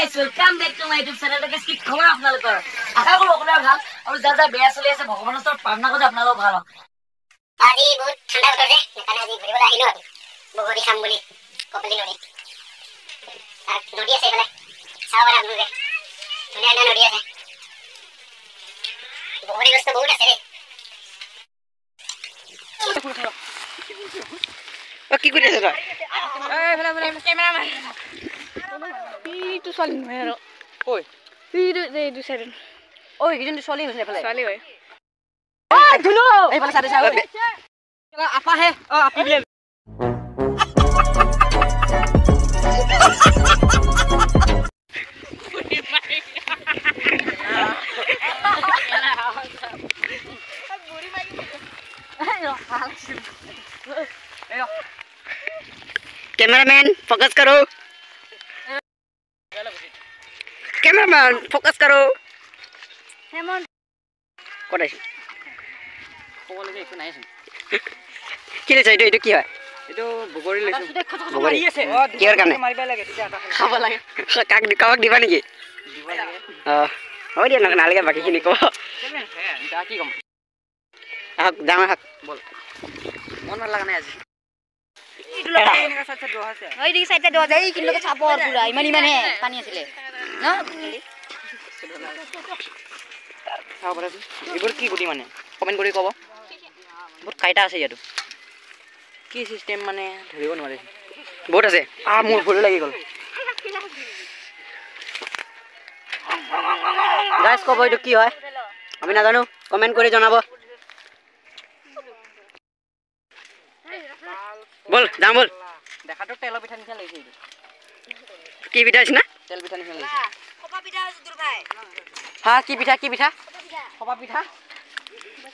guys, welcome back to my YouTube channel. Guys, কি খবৰ আপোনালোকৰ? আশা কৰোঁ সকলোৰে ভাল আৰু যাৰ যাৰ বেয়া চলি আছে ভগৱানৰ ওচৰত প্ৰাৰ্থনা কৰোঁ আপোনালোকৰ ভাল হওক। আজি বহুত ঠাণ্ডা বতৰ যে সেইকাৰণে আজি ঘূৰিবলৈ আহিলো আৰু বগৰী খাম বুলি কপিলি নদী নদী আছে এইফালে চাব পাৰে আপোনালোকে ধুনীয়া ধুনীয়া নদী আছে বগৰী গছটো বহুত আছে দেই কি কৰি আছে তই কেমেৰামেন ইটো ছোৱালী নহয় আৰু ঐ এইটো চাইড ঐ কিজনী ছোৱালী হৈছে এফালে ছোৱালী হয় ধুনো এইফালে চাই চাই আপা হে আপি বোলে कैमरामैन फोकस करो कैमरामैन फोकस करो হেমন্ত কোথায় কোবলে যে একো নাই আছে কি লৈছ এইটো কি হয় এইটো বগৰী লৈছো বগৰী আছে কিহৰ কাৰণে মাৰিবা লাগে তেতিয়া খাব লাগে কাক দিবা নেকি দিব লাগে হয় দিয়া নালাগে বাকীখিনি কব কি কম আহক ডাঙৰ হাক বল মন ভাল লগা নাই আজি এইবোৰ কি গুটি মানে কমেণ্ট কৰি ক'ব বহুত কাইটা আছে ইয়াতো কি চিষ্টেম মানে ধৰিব নোৱাৰে বহুত আছে মোৰ ভৰি লাগি গ'ল গাইজ ক'ব এইটো কি হয় আমি নাজানো কমেণ্ট কৰি জনাব বল যাম বল দেখাটো তেল পিঠা নিচিনা লাগিছে এইটো কি পিঠা আছে না তেল পিঠা নিচিনা লাগিছে খপা পিঠা আছে দুৰ ভাই হা কি পিঠা খপা পিঠা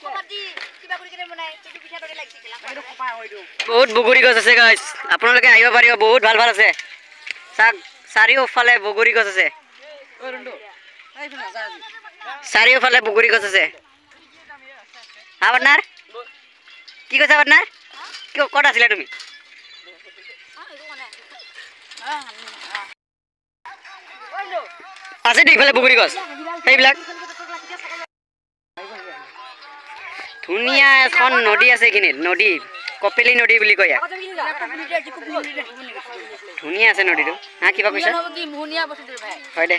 খপা দি কিবা কৰি কেনে বনাই এইটো পিঠা দৰে লাগিছে এইটো খপা হয়টো বহুত বগৰী গছ আছে গাইস আপোনালোকে আহিব পাৰিব বহুত ভাল ভাল আছে চাৰিওফালে বগৰী গছ আছে ঐ ৰন্ডু এইফালে যা চাৰিওফালে বগৰী গছ আছে আপোনাৰ কি কৈছা আপোনাৰ ক'ত আছিলা তুমি আছে দেই ইফালে বগৰী গছ সেইবিলাক ধুনীয়া এখন নদী আছে এইখিনিত নদী কপিলি নদী বুলি কয় ধুনীয়া আছে নদীটো হা কিবা কৈছা হয় দে